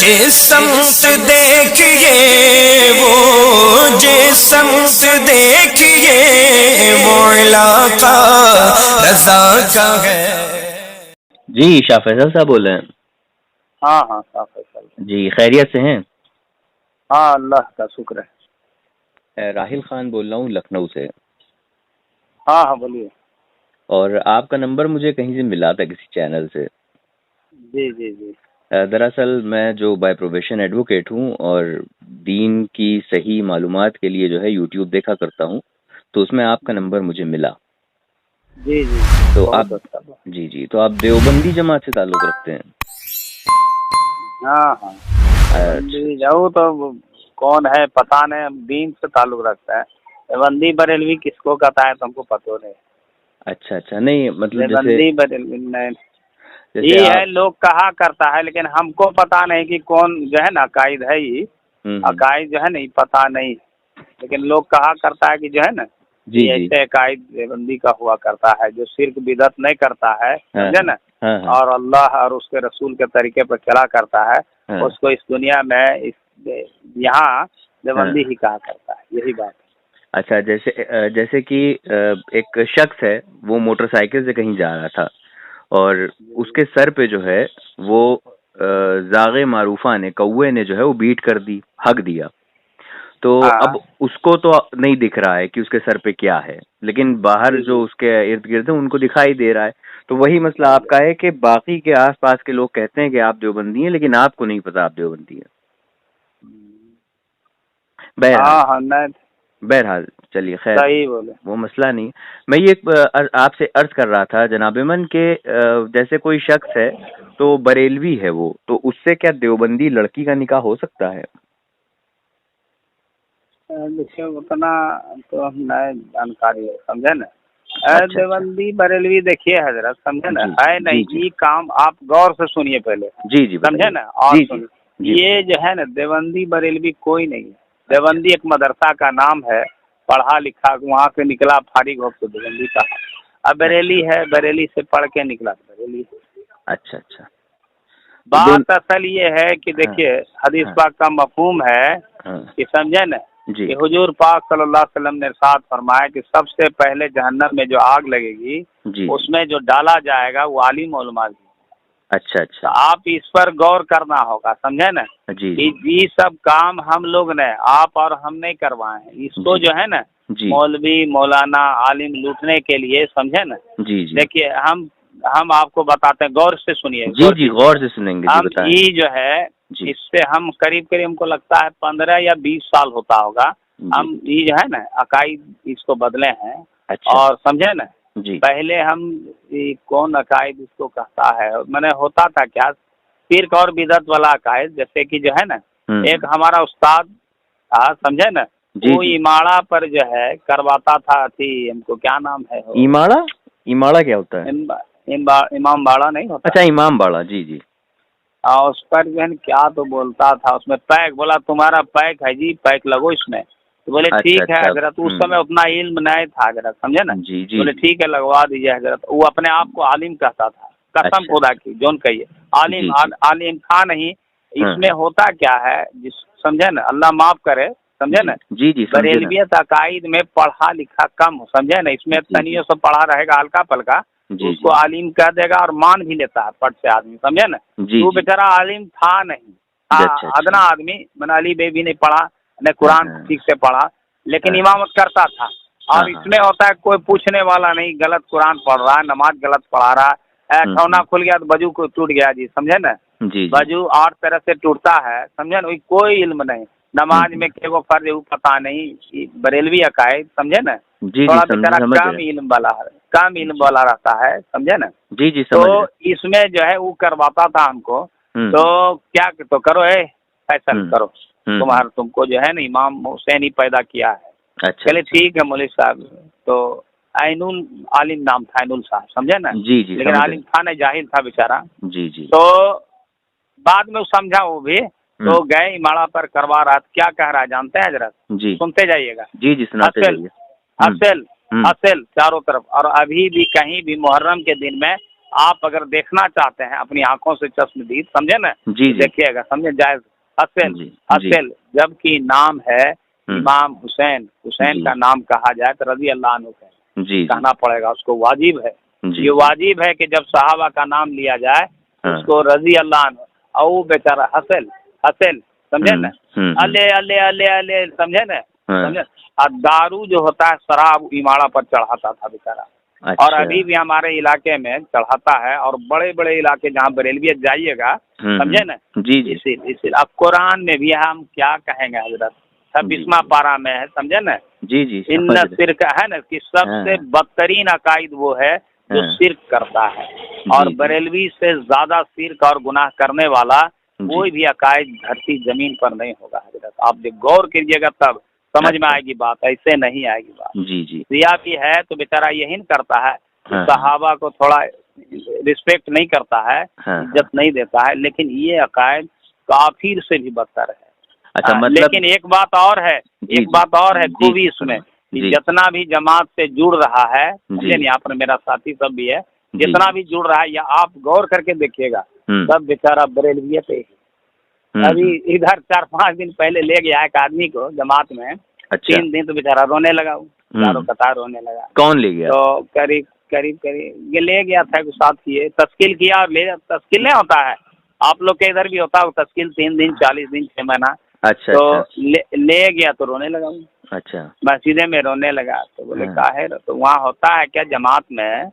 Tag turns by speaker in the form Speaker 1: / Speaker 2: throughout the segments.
Speaker 1: जिस समत देखिए वो, जिस समत देखिए वो इलाका रज़ा का है।
Speaker 2: जी शाह फैसल साहब बोल रहे हैं?
Speaker 3: हाँ हाँ शाह फैसल
Speaker 2: जी, खैरियत से हैं?
Speaker 3: हाँ अल्लाह का शुक्र है।
Speaker 2: राहिल खान बोल रहा हूँ लखनऊ से।
Speaker 3: हाँ हाँ बोलिए।
Speaker 2: और आपका नंबर मुझे कहीं से मिला था, किसी चैनल से।
Speaker 3: जी जी जी।
Speaker 2: दरअसल मैं जो बाय प्रोफेशन एडवोकेट हूँ और दीन की सही मालूमात के लिए जो है यूट्यूब देखा करता हूँ, तो उसमें आपका नंबर मुझे मिला।
Speaker 3: जी जी
Speaker 2: तो
Speaker 3: बहुत
Speaker 2: आप
Speaker 3: अच्छा।
Speaker 2: जी, तो आप देवबंदी जमात से ताल्लुक़ रखते हैं?
Speaker 3: हाँ हाँ देवबंदी जाऊँ तो कौन है पता नहीं, हम दीन से ताल्लुक रखता है। देवबंदी बरेलवी किसको कहता है तुमको पता नहीं?
Speaker 2: अच्छा, नहीं मतलब
Speaker 3: देवबंदी बरेलवी नहीं,
Speaker 2: जैसे
Speaker 3: ये
Speaker 2: आप
Speaker 3: है लोग कहा करता है, लेकिन हमको पता नहीं कि कौन जो है ना अकायद है ये। अकायद जो है ना ये पता नहीं, लेकिन लोग कहा करता है कि जो है ना
Speaker 2: जी
Speaker 3: ये
Speaker 2: जी
Speaker 3: ऐसे अकायद देवबंदी का हुआ करता है, जो शिर्क बिदअत नहीं करता है, समझे ना,
Speaker 2: हाँ,
Speaker 3: और अल्लाह और उसके रसूल के तरीके पर चला करता है,
Speaker 2: हाँ,
Speaker 3: उसको इस दुनिया में इस यहाँ देवबंदी ही कहा करता है, यही बात है।
Speaker 2: अच्छा, जैसे कि एक शख्स है, वो मोटरसाइकिल से कहीं जा रहा था और उसके सर पे जो है वो जागे मारूफा ने, कौवे ने जो है वो बीट कर दी, हक दिया। तो अब उसको तो नहीं दिख रहा है कि उसके सर पे क्या है, लेकिन बाहर जो उसके इर्द गिर्द है उनको दिखाई दे रहा है। तो वही मसला आपका है कि बाकी के आसपास के लोग कहते हैं कि आप देवबंदी हैं, लेकिन आपको नहीं पता आप देवबंदी हैं। बहरहाल चलिए, खैर
Speaker 3: सही बोले।
Speaker 2: वो मसला नहीं। मैं ये आपसे अर्ज कर रहा था जनाब मन के जैसे कोई शख्स है तो बरेलवी है वो, तो उससे क्या देवबंदी लड़की का निकाह हो सकता है?
Speaker 3: देखिए उतना तो हम नए जानकारी है, समझे ना।
Speaker 2: अच्छा,
Speaker 3: देवबंदी बरेलवी देखिए हजरत, समझे ना, है नहीं ये काम, आप गौर से सुनिए पहले।
Speaker 2: जी
Speaker 3: समझे ना, और सुनिए, ये जो है ना देवबंदी बरेलवी कोई नहीं है। देवबंदी एक मदरसा का नाम है, पढ़ा लिखा वहाँ से निकला, फारिग होकर देवबंदी का। अब बरेली है, बरेली से पढ़ के निकला बरेली।
Speaker 2: अच्छा,
Speaker 3: बात असल ये है कि देखिए हदीस पाक का मफहूम है कि समझे ना कि हुजूर पाक सल्लल्लाहु अलैहि वसल्लम ने इरशाद फरमाया कि सबसे पहले जहन्नम में जो आग लगेगी उसमें जो डाला जाएगा वो आलिम उलमा भी। अच्छा, तो आप इस पर गौर करना होगा, समझे ना, कि ये सब काम हम लोग ने, आप और हम नहीं करवाए हैं। इसको जो है ना मौलवी मौलाना आलिम लूटने के लिए, समझे ना। देखिए हम आपको बताते हैं, गौर से सुनिए।
Speaker 2: गौर से सुनेंगे।
Speaker 3: हम ये जो है इससे हम करीब हमको लगता है 15 या 20 साल होता होगा, हम ये जो है ना अकायद इसको बदले हैं। अच्छा। और समझे ना, पहले हम कौन अकायद इसको कहता है, मैंने होता था क्या शिर्क और बिदअत वाला अकायद, जैसे कि जो है ना एक हमारा उस्ताद था, समझे ना, वो इमाड़ा पर जो है करवाता था थी, हमको क्या नाम है
Speaker 2: इमाड़ा क्या होता है?
Speaker 3: इमाम बाड़ा नहीं होता? अच्छा,
Speaker 2: इमाम बाड़ा। जी।
Speaker 3: हाँ, उस पर जो है क्या तो बोलता था, उसमें पैक, बोला तुम्हारा पैक है जी, पैक लगो इसमें। तो बोले ठीक है हजरत, उस समय उतना इल्म नहीं था हजरत, समझे ना। बोले ठीक है लगवा दीजिए हजरत। वो अपने आप को आलिम कहता था, कसम खुदा की जोन कहिए, आलिम था नहीं। इसमें होता क्या है जिस, समझे ना, अल्लाह माफ करे, समझे ना, बरेलवियत अकायद में पढ़ा लिखा कम, समझे ना, इसमें तनियों से पढ़ा रहेगा हल्का पलका, उसको आलिम कह देगा और मान भी लेता है पट से आदमी, समझे ना। तो बेचारा आलिम था नहीं, अदना आदमी, मैंने अली बेबी नहीं पढ़ा, न कुरान ठीक से पढ़ा, लेकिन इमामत करता था। और इसमें होता है कोई पूछने वाला नहीं, गलत कुरान पढ़ रहा है, नमाज गलत पढ़ा रहा है, खौना खुल गया तो बजू को टूट गया जी, समझे ना। बजू 8 तरह से टूटता है, समझे ना, कोई इल्म नहीं, नमाज में के वो फर्ज वो पता नहीं, बरेलवी अकायद, समझे ना। थोड़ा बेचारा कम इल्म वाला रहता है, समझे ना। तो इसमें जो है वो करवाता था हमको। तो क्या तो करो फैसल करो, तुमको जो है ना इमाम हुसैन ही पैदा किया है। अच्छा, चले ठीक है मौलवी साहब। तो ऐनुल आलिम नाम था, ऐनुल साहब, समझे ना। लेकिन आलिम था नहीं, जाहिल था बेचारा। तो बाद में समझा वो भी, तो गए इमाड़ा पर करवा रहा, क्या कह रहा है जानते हैं हजरत? सुनते जाइएगा। असल चारों तरफ। और अभी भी कहीं भी मुहर्रम के दिन में आप अगर देखना चाहते हैं अपनी आंखों से चश्मदीद, समझे ना,
Speaker 2: जी
Speaker 3: देखिएगा, समझे, जायज असल जबकि नाम है इमाम हुसैन, हुसैन का नाम कहा जाए तो रजी अल्लाह अन्हु कहना पड़ेगा, उसको वाजिब है। ये वाजिब है कि जब सहाबा का नाम लिया जाए उसको रजी अल्लाह अन्हु, और वो बेचारा हसल समझे ना, अले अले अले अले, समझे ना, समझे। और दारू जो होता है, शराब इमाड़ा पर चढ़ाता था बेचारा। अच्छा। और अभी भी हमारे इलाके में चढ़ाता है, और बड़े बड़े इलाके जहाँ बरेलवियत जाइएगा, समझे ना, जी इसी अब कुरान में भी हम क्या कहेंगे हजरत, 26वां पारा में है, समझे ना, जी इन शिरक है ना, कि सबसे बदतरीन अकायद वो है जो शिरक करता है, और बरेलवी से ज्यादा शिरक और गुनाह करने वाला कोई भी अकायद धरती जमीन पर नहीं होगा हजरत। आप जब गौर कीजिएगा तब समझ में आएगी बात, ऐसे नहीं आएगी बात। जी रिया भी है तो बेचारा यही करता है, सहाबा को थोड़ा रिस्पेक्ट नहीं करता है, इज्जत नहीं देता है, लेकिन ये अकायद काफिर से भी बदतर है। अच्छा, मतलब लेकिन एक बात और है, खूबी इसमें, जितना भी जमात से जुड़ रहा है, यहाँ पर मेरा साथी सब भी है, जितना भी जुड़ रहा है, या आप गौर करके देखिएगा, सब बेचारा बरेलवियत है। अभी इधर 4-5 दिन पहले ले गया एक आदमी को जमात में। अच्छा। 3 दिन तो बेचारा रोने लगा, चारों कतार रोने लगा। कौन ले गया? तो करीब ये ले गया था, साथ किए, तस्कील किया, और तस्कील नहीं होता है, आप लोग के इधर भी होता है तस्कील, 3 दिन 40 दिन 6 महीना। अच्छा। तो ले गया तो रोने लगा। अच्छा। मस्जिदे में रोने लगा, तो बोले काहे? तो वहाँ होता है क्या, जमात में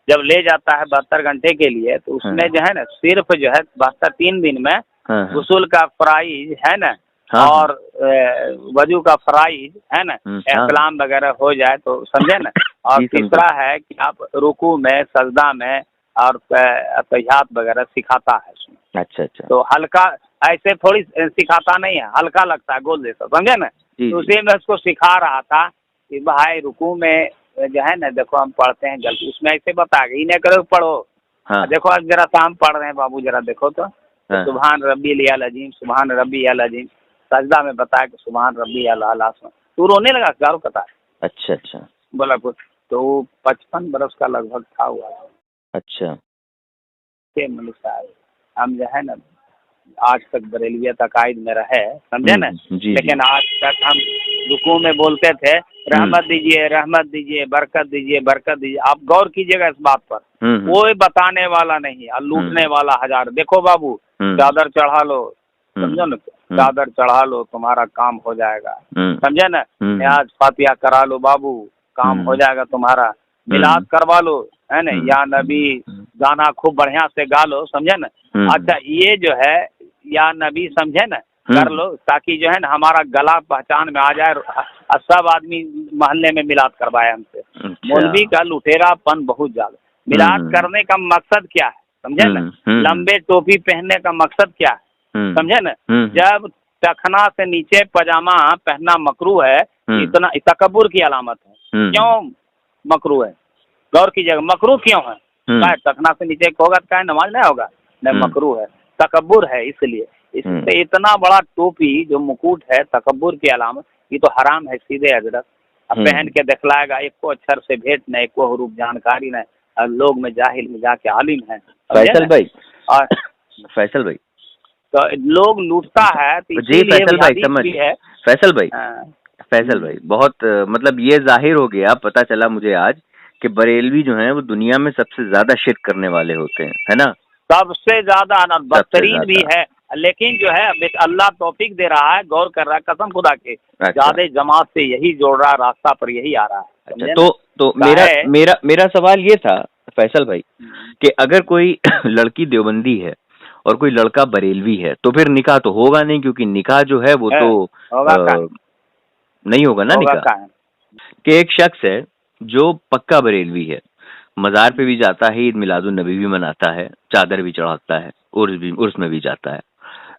Speaker 3: जब ले जाता है 72 घंटे के लिए, तो उसमें जो है ना, सिर्फ जो है 3 दिन में गुस्ल का फराइज है ना, और वजू का फराइज है ना, इस्लाम वगैरह हो जाए तो, समझे ना। और तीसरा है कि आप रुकू में, सजदा में, और तहियात वगैरह सिखाता है उसमें। अच्छा। तो हल्का ऐसे थोड़ी सिखाता नहीं है, हल्का लगता है, गोल जैसा, समझे ना। तो उसी में उसको सिखा रहा था कि भाई रुकू में जो है ना, देखो हम पढ़ते हैं गलती, उसमें ऐसे बता गए, इन्हें करो पढ़ो। देखो आज जरा शाम पढ़ रहे हैं बाबू, जरा देखो तो सुभान रब्बी अल अजीम, सुभान रब्बी अल अजीम। सजदा में बताया कि सुभान रब्बी अल आला। तू रोने लगा, चारों कतार। अच्छा। बोला कुछ तो 55 बरस का लगभग था हुआ। अच्छा। मलिक साहब, हम जो है ना आज तक बरेलवियत अकायद में रहे, समझे ना, लेकिन आज तक हम रुकू में बोलते थे रहमत दीजिए, बरकत दीजिए। आप गौर कीजिएगा इस बात पर, कोई बताने वाला नहीं, और लूटने वाला हजार। देखो बाबू, चादर चढ़ा लो, समझो ना, चादर चढ़ा लो, तुम्हारा काम हो जाएगा, समझे ना। न्याज फातिहा करा लो बाबू, काम हो जाएगा तुम्हारा। मिलाद करवा लो, है ना, या नबी गाना खूब बढ़िया से गा लो, समझे ना। अच्छा, ये जो है या नबी, समझे ना, कर लो, ताकि जो है ना हमारा गला पहचान में आ जाए, और सब आदमी मोहल्ले में मिलाद करवाए हमसे। मौलवी का लुटेरापन बहुत ज्यादा। मिलाद करने का मकसद क्या है, समझे ना। लंबे टोपी पहनने का मकसद क्या है, समझे ना। जब टखना से नीचे पजामा पहनना मकरू है, इतना तकब्बुर की अलामत है। क्यों मकरू है? गौर कीजिएगा, मकरू क्यों है? टखना से नीचे होगा तो क्या नमाज नहीं होगा? नहीं, मकरू है, तकब्बुर है। इसलिए इससे इतना बड़ा टोपी जो मुकुट है, तकब्बुर की अलामत, ये तो हराम है सीधे हजरत। अब पहन के दिखलाएगा, एक को अक्षर से भेंट नहीं, एक को हरूफ जानकारी नहीं, लोग में जाहिल में जाके आलिम है। फैसल भाई तो लोग लूटता है। तो जी फैसल भाई समझ है, फैसल भाई बहुत मतलब ये जाहिर हो गया, पता चला मुझे आज कि बरेलवी जो है वो दुनिया में सबसे ज्यादा शिर्क करने वाले होते हैं, है ना। सबसे ज्यादा बदतरीन भी है, लेकिन जो है अल्लाह तौफीक दे रहा है, गौर कर रहा है, कसम खुदा के। अच्छा। ज्यादा जमात से यही जोड़ रहा है, रास्ता पर यही आ रहा है। अच्छा, तो मेरा सवाल ये था फैसल भाई कि अगर कोई लड़की देवबंदी है और कोई लड़का बरेलवी है, तो फिर निकाह तो होगा नहीं, क्योंकि निकाह जो है वो तो नहीं होगा ना। निकाह कि एक शख्स है जो पक्का बरेलवी है, मजार पे भी जाता है, ईद मिलादुन नबी भी मनाता है, चादर भी चढ़ाता है, उर्स में भी जाता है,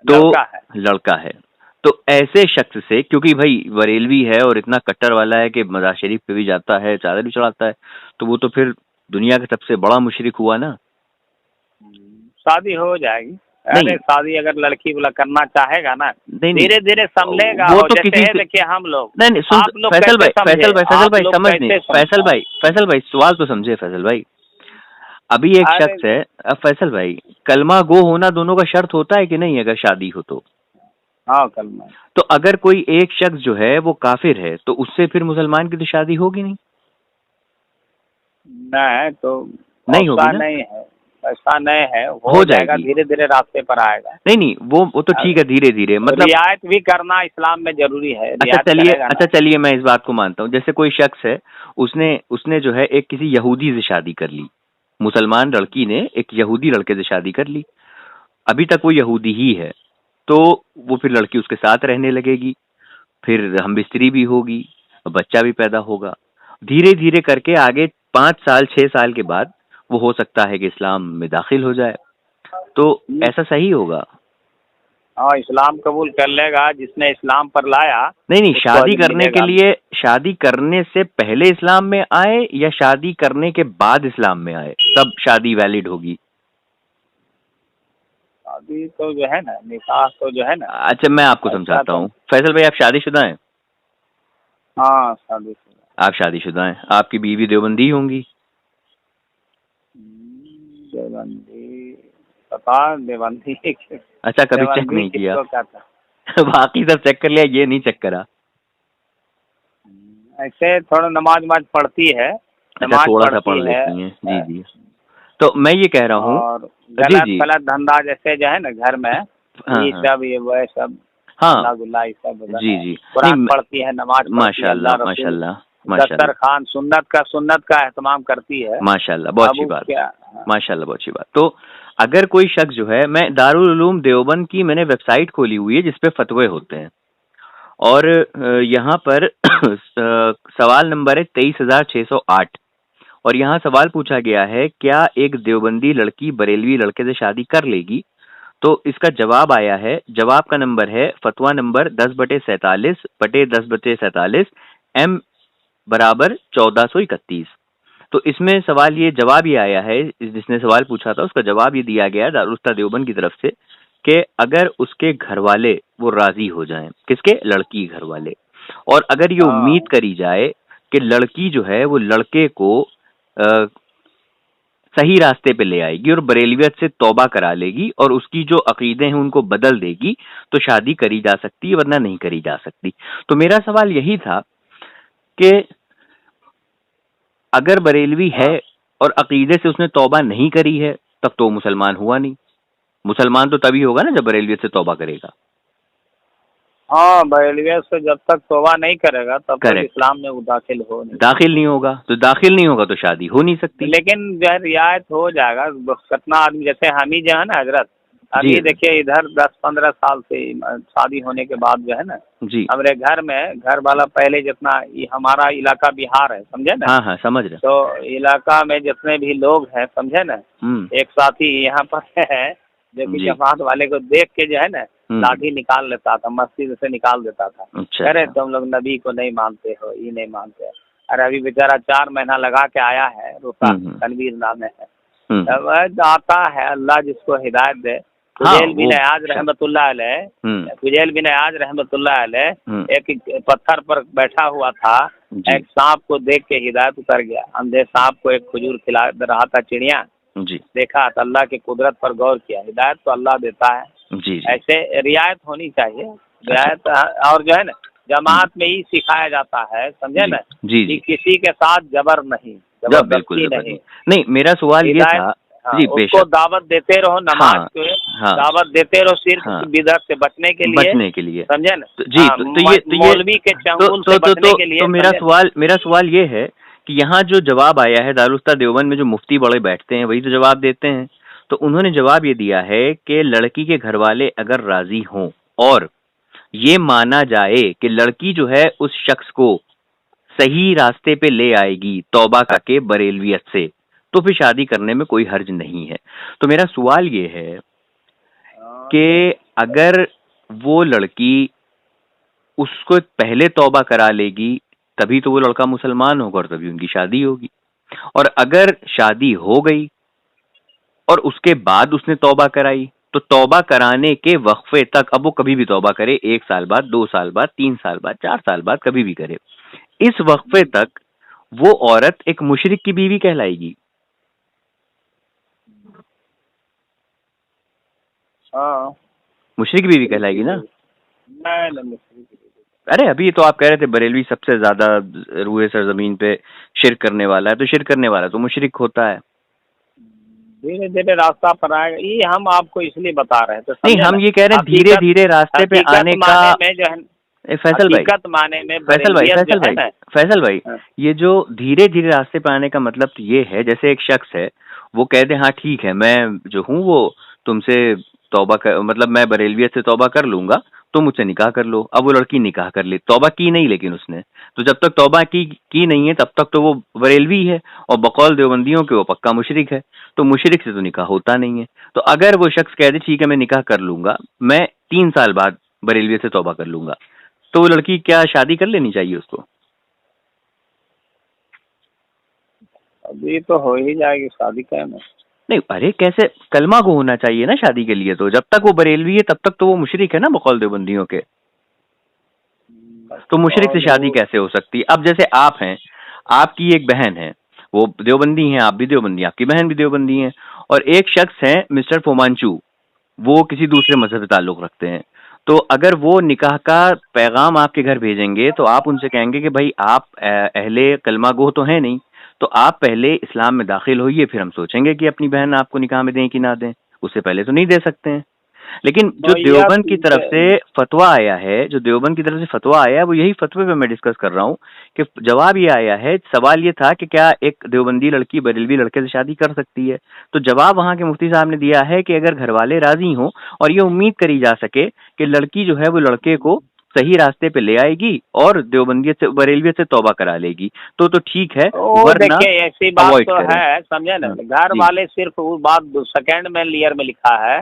Speaker 3: तो लड़का है। तो ऐसे शख्स से, क्योंकि भाई बरेलवी है और इतना कट्टर वाला है कि मजार शरीफ पे भी जाता है, चादर भी चढ़ाता है, तो वो तो फिर दुनिया का सबसे बड़ा मुशरिक हुआ ना। शादी हो जाएगी। अरे शादी अगर लड़की वाला करना चाहेगा ना, धीरे धीरे संभलेगा। वो तो किसी देखिए हम लोग नहीं सुन, फैसल भाई समझ नहीं, फैसल भाई सवाल तो समझे। फैसल भाई,
Speaker 2: अभी एक शख्स है फैसल भाई, कलमा गो होना दोनों का शर्त होता है कि नहीं अगर शादी हो तो?
Speaker 3: हाँ कलमा।
Speaker 2: तो अगर कोई एक शख्स जो है वो काफिर है तो उससे फिर मुसलमान की तो शादी होगी नहीं?
Speaker 3: नहीं तो
Speaker 2: नहीं होगी ना?
Speaker 3: नहीं है, ऐसा नहीं है, हो जाएगा, धीरे धीरे रास्ते पर आएगा।
Speaker 2: नहीं वो तो ठीक है, धीरे धीरे मतलब
Speaker 3: रियायत भी करना इस्लाम में जरूरी है।
Speaker 2: अच्छा चलिए मैं इस बात को मानता हूँ, जैसे कोई शख्स है उसने जो है एक किसी यहूदी से शादी कर ली, मुसलमान लड़की ने एक यहूदी लड़के से शादी कर ली, अभी तक वो यहूदी ही है, तो वो फिर लड़की उसके साथ रहने लगेगी, फिर हम बिस्तरी भी होगी, बच्चा भी पैदा होगा, धीरे धीरे करके आगे 5 साल 6 साल के बाद वो हो सकता है कि इस्लाम में दाखिल हो जाए, तो ऐसा सही होगा?
Speaker 3: हाँ इस्लाम कबूल कर लेगा जिसने इस्लाम पर लाया।
Speaker 2: नहीं शादी करने के लिए, शादी करने से पहले इस्लाम में आए या शादी करने के बाद इस्लाम में आए तब शादी वैलिड होगी?
Speaker 3: शादी तो जो है ना, निकाह तो जो है ना।
Speaker 2: अच्छा मैं आपको समझाता हूँ फैसल भाई, आप शादीशुदा हैं?
Speaker 3: हाँ शादीशुदा।
Speaker 2: आप शादीशुदा हैं, आपकी बीवी देवबंदी होंगी?
Speaker 3: देवबंदी पता, देवबंदी
Speaker 2: अच्छा कभी चेक नहीं किया? बाकी सब चेक कर लिया, ये नहीं चेक करा?
Speaker 3: ऐसे थोड़ा नमाज पढ़ती है।
Speaker 2: अच्छा थोड़ा सा पढ़ लेती है, जी जी। तो मैं ये कह रहा हूँ
Speaker 3: गलत धंधा जैसे जो है ना घर में, ये सब ये वो सब,
Speaker 2: हाँ
Speaker 3: सब
Speaker 2: जी जी,
Speaker 3: कुरान पढ़ती है, नमाज,
Speaker 2: माशाल्लाह माशाल्लाह
Speaker 3: दस्तरखान खान सुन्नत का एहतमाम करती है,
Speaker 2: माशाल्लाह, बहुत अच्छी बात, माशाल्लाह बहुत अच्छी बात। तो अगर कोई शख्स जो है, मैं दारुल उलूम देवबंद की मैंने वेबसाइट खोली हुई है जिसपे फतवे होते हैं, और यहाँ पर सवाल नंबर है 23,608, और यहाँ सवाल पूछा गया है क्या एक देवबंदी लड़की बरेलवी लड़के से शादी कर लेगी? तो इसका जवाब आया है, जवाब का नंबर है फतवा नंबर 10/47/10/47 M बराबर 1431। तो इसमें सवाल ये जवाब ये आया है, जिसने सवाल पूछा था उसका जवाब ये दिया गया दारुल उलूम देवबंद की तरफ से कि अगर उसके घर वाले वो राजी हो जाएं, किसके? लड़की घर वाले, और अगर ये उम्मीद करी जाए कि लड़की जो है वो लड़के को सही रास्ते पे ले आएगी और बरेलवियत से तौबा करा लेगी और उसकी जो अकीदे हैं उनको बदल देगी, तो शादी करी जा सकती है, वरना नहीं करी जा सकती। तो मेरा सवाल यही था कि अगर बरेलवी है और अकीदे से उसने तौबा नहीं करी है तब तो मुसलमान हुआ नहीं, मुसलमान तो तभी होगा ना जब बरेलवियत से तौबा करेगा।
Speaker 3: हाँ बरेलवियत से जब तक तौबा नहीं करेगा तब तक इस्लाम में वो दाखिल नहीं होगा, तो दाखिल नहीं होगा
Speaker 2: तो शादी हो नहीं सकती।
Speaker 3: लेकिन जो रियायत हो जाएगा, कितना आदमी जैसे हम ही जो है ना हजरत, अभी देखिए इधर 10-15 साल से शादी होने के बाद जो है ना
Speaker 2: जी,
Speaker 3: हमारे घर में घर वाला पहले जितना, हमारा इलाका बिहार है समझे ना?
Speaker 2: हाँ समझ रहे।
Speaker 3: तो इलाका में जितने भी लोग हैं समझे ना, एक साथी यहाँ पर है जो कि जमात वाले को देख के जो है ना लाठी निकाल लेता था, मस्जिद से निकाल देता था।
Speaker 2: अच्छा।
Speaker 3: अरे तुम लोग नबी को नहीं मानते हो, ये नहीं मानते। अरे अभी बेचारा 4 महीना लगा के आया है, रोता तनवीर नाम है, आता है, अल्लाह जिसको हिदायत दे। फुजैल बिन अयाज रहमतुल्लाह अलैह, फुजैल बिन अयाज रहमतुल्लाह अलैह एक पत्थर पर बैठा हुआ था, एक सांप को देख के हिदायत उतर गया। अंधे सांप को एक खजूर खिला रहा था चिड़िया, देखा तो अल्लाह की कुदरत पर गौर किया। हिदायत तो अल्लाह देता है।
Speaker 2: जी।
Speaker 3: ऐसे रियायत होनी चाहिए, रियायत। और जो है ना जमात में ही सिखाया जाता है समझे ना, कि किसी के साथ जबर नहीं, जबरदस्ती नहीं।
Speaker 2: मेरा सवाल ये था जी,
Speaker 3: उसको दावत देते रहो, नमाज को दावत देते रहो, सिर्फ बिदअत से बचने के लिए समझे ना जी। तो मौलवी के चंगुल से बचने के लिए।
Speaker 2: तो मेरा सवाल ये है कि यहाँ जो जवाब आया है दारुल उलूम देवबंद में जो मुफ्ती बड़े बैठते हैं वही तो जवाब देते हैं। तो उन्होंने जवाब ये दिया है कि लड़की के घर वाले अगर राजी हों और ये माना जाए कि लड़की जो है उस शख्स को सही रास्ते पे ले आएगी तौबा करके बरेलवियत से, तो फिर शादी करने में कोई हर्ज नहीं है। तो मेरा सवाल ये है कि अगर वो लड़की उसको पहले तौबा करा लेगी तभी तो वो लड़का मुसलमान होगा और तभी उनकी शादी होगी, और अगर शादी हो गई और उसके बाद उसने तौबा कराई तो तौबा कराने के वक्फे तक, अब वो कभी भी तौबा करे, 1 साल बाद, 2 साल बाद, 3 साल बाद, 4 साल बाद, कभी भी करे, इस वक्फे तक वो औरत एक मुशरिक की बीवी कहलाएगी।
Speaker 3: हाँ,
Speaker 2: मुशरिक बीवी कहलाएगी ना?
Speaker 3: नहीं मुशरिक।
Speaker 2: अरे अभी तो आप कह रहे थे बरेलवी सबसे ज्यादा रूए सरजमीन पे शिरक करने वाला है, तो शिरक करने वाला तो मुशरिक होता है।
Speaker 3: धीरे धीरे रास्ता पर आएगा, ये हम आपको इसलिए बता रहे थे।
Speaker 2: नहीं, हम ये कह रहे हैं धीरे धीरे रास्ते पे आने का।
Speaker 3: में जो है
Speaker 2: फैसल भाई, ये जो धीरे धीरे रास्ते पे आने का मतलब तो ये है, जैसे एक शख्स है वो कहते हाँ ठीक है मैं जो हूँ वो तुमसे तौबा कर, मतलब मैं बरेलवियत से तौबा कर लूंगा, तो मुझसे निकाह कर लो। अब वो लड़की निकाह कर ली, तौबा की नहीं लेकिन उसने, तो जब तक तौबा की नहीं है तब तक तो वो बरेलवी है, और बकौल देवबंदियों के वो पक्का मुशरिक है, तो मुशरिक से तो निकाह होता नहीं है। तो अगर वो शख्स कह दे ठीक है मैं निकाह कर लूंगा, मैं 3 साल बाद बरेलवियत से तौबा कर लूंगा, तो वो लड़की क्या शादी कर लेनी चाहिए उसको?
Speaker 3: अभी तो हो ही जाएगी शादी, क्या
Speaker 2: नहीं, अरे कैसे, कलमा को होना चाहिए ना शादी के लिए, तो जब तक वो बरेलवी है तब तक तो वो मुशरिक है ना बकौल देवबंदियों के, तो मुशरिक से शादी कैसे हो सकती है? अब जैसे आप हैं, आपकी एक बहन है, वो देवबंदी हैं, आप भी देवबंदी, आपकी बहन भी देवबंदी है, और एक शख्स है मिस्टर फोमांचू, वो किसी दूसरे मजहब से ताल्लुक रखते हैं, तो अगर वो निकाह का पैगाम आपके घर भेजेंगे तो आप उनसे कहेंगे कि भाई आप अहले कलमा गो तो है नहीं, तो आप पहले इस्लाम में दाखिल होइए, फिर हम सोचेंगे कि अपनी बहन आपको निकाह में दें कि ना दें, उससे पहले तो नहीं दे सकते हैं। लेकिन जो देवबंद की तरफ से फतवा आया है, जो देवबंद की तरफ से फतवा आया है, वो यही फतवे पे मैं डिस्कस कर रहा हूँ कि जवाब ये आया है, सवाल ये था कि क्या एक देवबंदी लड़की बरेलवी लड़के से शादी कर सकती है, तो जवाब वहाँ के मुफ्ती साहब ने दिया है कि अगर घर वाले राजी हों और ये उम्मीद करी जा सके कि लड़की जो है वो लड़के को सही रास्ते पे ले आएगी और देवबंदियत से बरेलवियत से तौबा करा लेगी, तो ठीक है, वरना
Speaker 3: ऐसी बात तो है, समझे ना, घर वाले सिर्फ वो बात सेकंड में लेयर में लिखा है,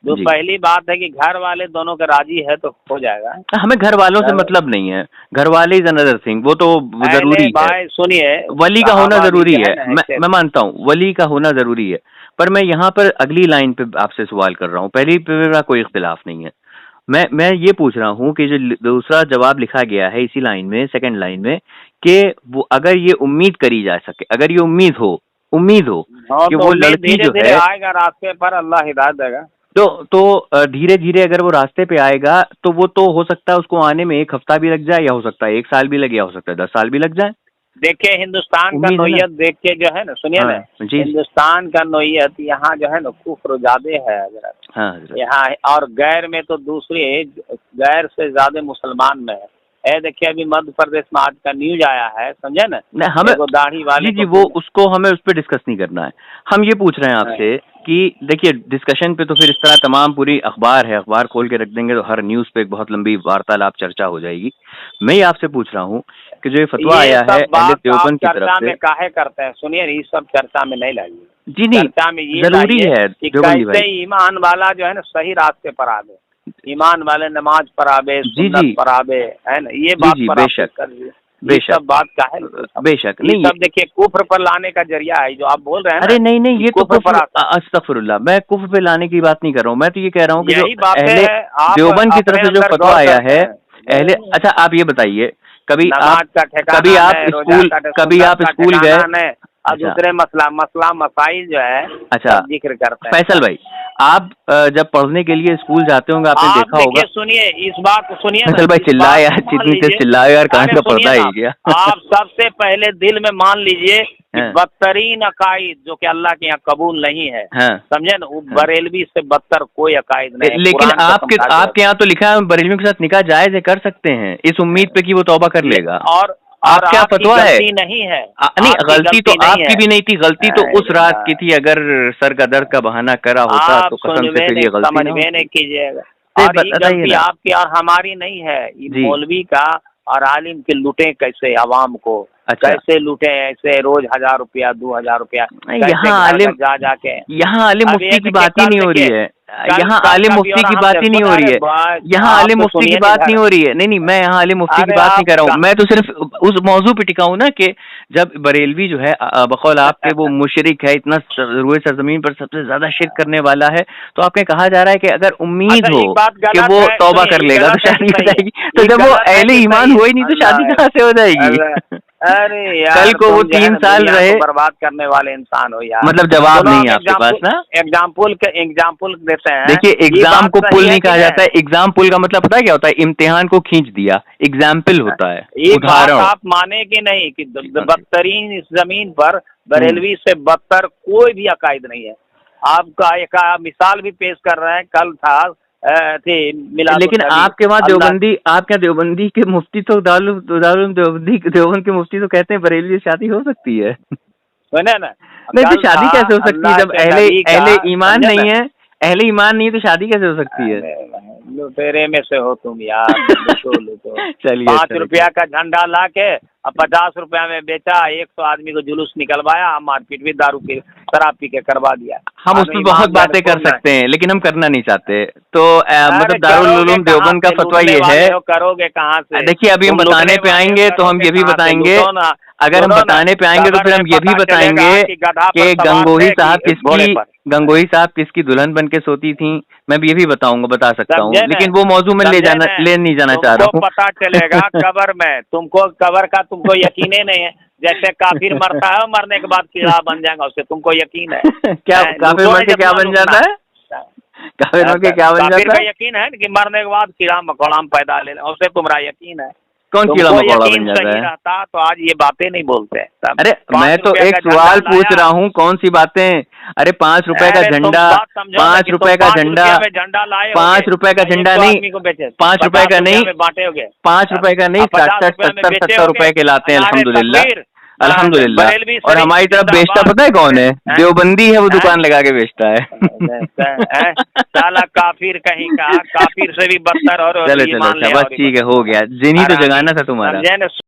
Speaker 3: जो पहली बात है कि घर वाले दोनों के राजी है तो हो जाएगा।
Speaker 2: हमें घर वालों से मतलब नहीं है, घर वाले इज अनदर थिंग, वो तो जरूरी है,
Speaker 3: सुनिए
Speaker 2: वली का होना जरूरी है, मैं मानता हूँ वली का होना जरूरी है, पर मैं यहाँ पर अगली लाइन पे आपसे सवाल कर रहा हूँ, पहली पे मेरा कोई इख्तिलाफ नहीं है, मैं ये पूछ रहा हूँ कि जो दूसरा जवाब लिखा गया है इसी लाइन में, सेकंड लाइन में, कि वो अगर ये उम्मीद करी जा सके, अगर ये उम्मीद हो कि वो लड़की जो है
Speaker 3: आएगा रास्ते पर, अल्लाह हिदायत देगा,
Speaker 2: तो धीरे धीरे अगर वो रास्ते पे आएगा तो वो तो हो सकता है उसको आने में 1 हफ्ता भी लग जाए, या हो सकता है 1 साल भी लगे, या हो सकता है 10 साल भी लग जाए।
Speaker 3: देखिए हिंदुस्तान का नोयत देख के जो है ना, सुनिए ना, हिंदुस्तान का नोयत यहाँ जो है ना कुफ्र ज्यादा है यहाँ, और गैर में तो दूसरी गैर से ज्यादा मुसलमान में है। देखिए अभी मध्य प्रदेश में आज का न्यूज आया है, समझे ना,
Speaker 2: हमें
Speaker 3: दाढ़ी वाले
Speaker 2: जी वो उसको हमें उस पर डिस्कस नहीं करना है, हम ये पूछ रहे हैं आपसे कि देखिए डिस्कशन पे तो फिर इस तरह तमाम पूरी अखबार है, अखबार खोल के रख देंगे तो हर न्यूज पे एक बहुत लंबी वार्तालाप चर्चा हो जाएगी। मैं ये आपसे पूछ रहा हूँ कि जो ये फतवा आया है अहले देवबंद की तरफ से,
Speaker 3: काहे करते हैं, सुनिए ये सब चर्चा में नहीं लाइए,
Speaker 2: जी नहीं, चर्चा में ये जरूरी है
Speaker 3: कैसे ईमान वाला जो है ना सही रास्ते पर आवे, ईमान वाले नमाज पर आवे, सुन्नत पर आवे, है ना, ये बात पर बेशक बात का है, बेशक नहीं, सब देखिए कुफ्र पर लाने का जरिया है जो आप बोल रहे हैं।
Speaker 2: अरे नहीं ये तो अस्तगफिरुल्लाह, मैं कुफ्र पे लाने की बात नहीं कर रहा हूँ, मैं तो ये कह रहा हूँ कि जो अहले देवबंद की तरफ से जो फतवा आया है अहले, अच्छा आप ये बताइए कभी आप स्कूल गए,
Speaker 3: और दूसरे मसाइल जो है
Speaker 2: अच्छा
Speaker 3: जिक्र करते हैं।
Speaker 2: फैसल भाई, आप जब पढ़ने के लिए स्कूल जाते होंगे आपने देखा होगा,
Speaker 3: सुनिए इस बात को सुनिए,
Speaker 2: फैसल भाई चिल्लाए यार, जितनी तेज चिल्लाए यार, कहाँ से पढ़ता है क्या?
Speaker 3: आप सबसे पहले दिल में मान लीजिए कि बदतरीन अकायद जो कि अल्लाह के यहाँ कबूल नहीं है, समझे ना, वो बरेलवी से बदतर कोई अकायद नहीं।
Speaker 2: लेकिन आपके यहाँ तो लिखा है बरेलवियों के साथ निकाह जायज है, कर सकते हैं इस उम्मीद पे कि वो तौबा कर लेगा, और आप क्या फतवा है?
Speaker 3: नहीं है,
Speaker 2: नहीं गलती तो आपकी भी नहीं थी, गलती तो उस रात की थी, अगर सर का दर्द का बहाना करा होता तो कसम से फिर ये गलती
Speaker 3: नहीं कीजिएगा, गलती आपकी और हमारी नहीं है, मौलवी का और आलिम के लूटे कैसे आवाम को, कैसे लूटे ऐसे रोज 1000 रुपया 2000 रुपया,
Speaker 2: यहाँ आलिम यहाँ आलिम मुफ्ती की बात ही नहीं हो रही है, यहाँ आलिम मुफ्ती की बात ही नहीं हो रही है, यहाँ आलिम मुफ्ती की बात नहीं हो रही है, नहीं मैं यहाँ आलिम मुफ्ती की बात नहीं कर रहा हूँ, मैं तो सिर्फ उस मौजू पे टिका हूँ ना कि जब बरेलवी जो है बकौल आपके वो मुशरिक है, इतना रूए सरजमीन पर सबसे ज्यादा शिरक करने वाला है, तो आपने कहा जा रहा है कि अगर उम्मीद हो कि वो तौबा कर लेगा तो शादी हो जाएगी, तो जब वो अहले ईमान हो ही नहीं तो शादी कहाँ से हो जाएगी?
Speaker 3: अरे यार,
Speaker 2: कल को वो 3 साल रहे,
Speaker 3: बर्बाद करने वाले इंसान हो यार।
Speaker 2: मतलब जवाब नहीं है आपके पास ना।
Speaker 3: एग्जाम्पल देते हैं।
Speaker 2: देखिए, एग्जाम को पुल नहीं कहा जाता है। एग्जाम पुल का मतलब पता है क्या होता है? इम्तिहान को खींच दिया, एग्जाम्पल होता है, उदाहरण।
Speaker 3: आप माने कि नहीं कि बदतरीन इस जमीन पर बरेलवी से बदतर कोई भी अकायद नहीं है। आपका एक मिसाल भी पेश कर रहे हैं, कल था
Speaker 2: लेकिन आपके वहाँ देवबंदी, आपके यहाँ देवबंदी के मुफ्ती तो देवबंद के मुफ्ती तो कहते हैं बरेली से शादी हो सकती है।
Speaker 3: ना
Speaker 2: नहीं तो शादी कैसे हो सकती है जब अहले ईमान नहीं है? अहले ईमान नहीं है तो शादी कैसे हो सकती है?
Speaker 3: लुटेरे में से हो तुम यार।
Speaker 2: चलिए,
Speaker 3: 5 रुपया का झंडा ला के अब 50 रुपया में बेचा, 100 आदमी को जुलूस निकलवाया, मारपीट भी दारू पी शराब पी के करवा दिया।
Speaker 2: हम उसमें बहुत बातें कर सकते हैं लेकिन हम करना नहीं चाहते। तो मतलब दारुल उलूम देवबंद का फतवा ये है।
Speaker 3: करोगे कहाँ से?
Speaker 2: देखिए, अभी हम बताने पे आएंगे तो हम ये भी बताएंगे, अगर हम बताने पे आएंगे तो फिर हम ये भी बताएंगे कि गंगोही साहब किसकी दुल्हन बन के सोती थी। मैं भी ये भी बता सकता हूँ, लेकिन वो मौजू में ले नहीं जाना चाह रहा हूँ।
Speaker 3: पता चलेगा कब्र में, तुमको कब्र का तुमको यकीन ही नहीं है। जैसे काफिर मरता है, मरने के बाद कीड़ा बन जाएगा, उससे तुमको यकीन है
Speaker 2: क्या? काफिर मर के क्या बन जाता है? काफिर मर के क्या बन जाता है?
Speaker 3: यकीन है कि मरने के बाद कीड़ा मकोड़ा पैदा ले, उससे तुम्हारा यकीन है।
Speaker 2: कौन कीड़ा मकोड़ा बन जाता है?
Speaker 3: रहता तो आज ये बातें नहीं बोलते।
Speaker 2: अरे मैं तो एक सवाल पूछ रहा हूँ, कौन सी बातें? अरे 5 रुपए का झंडा, 5 रुपए का झंडा, 5 रुपए का झंडा नहीं, 5 रुपए का नहीं, 5 रुपए का नहीं, 60-70 रुपए के लाते हैं। अल्हम्दुलिल्लाह। और हमारी तरफ बेचता पता है कौन है? देवबंदी है, वो दुकान लगा के बेचता है।
Speaker 3: साला काफिर कहीं का, काफिर से भी बदतर। और
Speaker 2: चलो बस ठीक है, हो गया। जिन्हीं तो जगाना था तुम्हारा।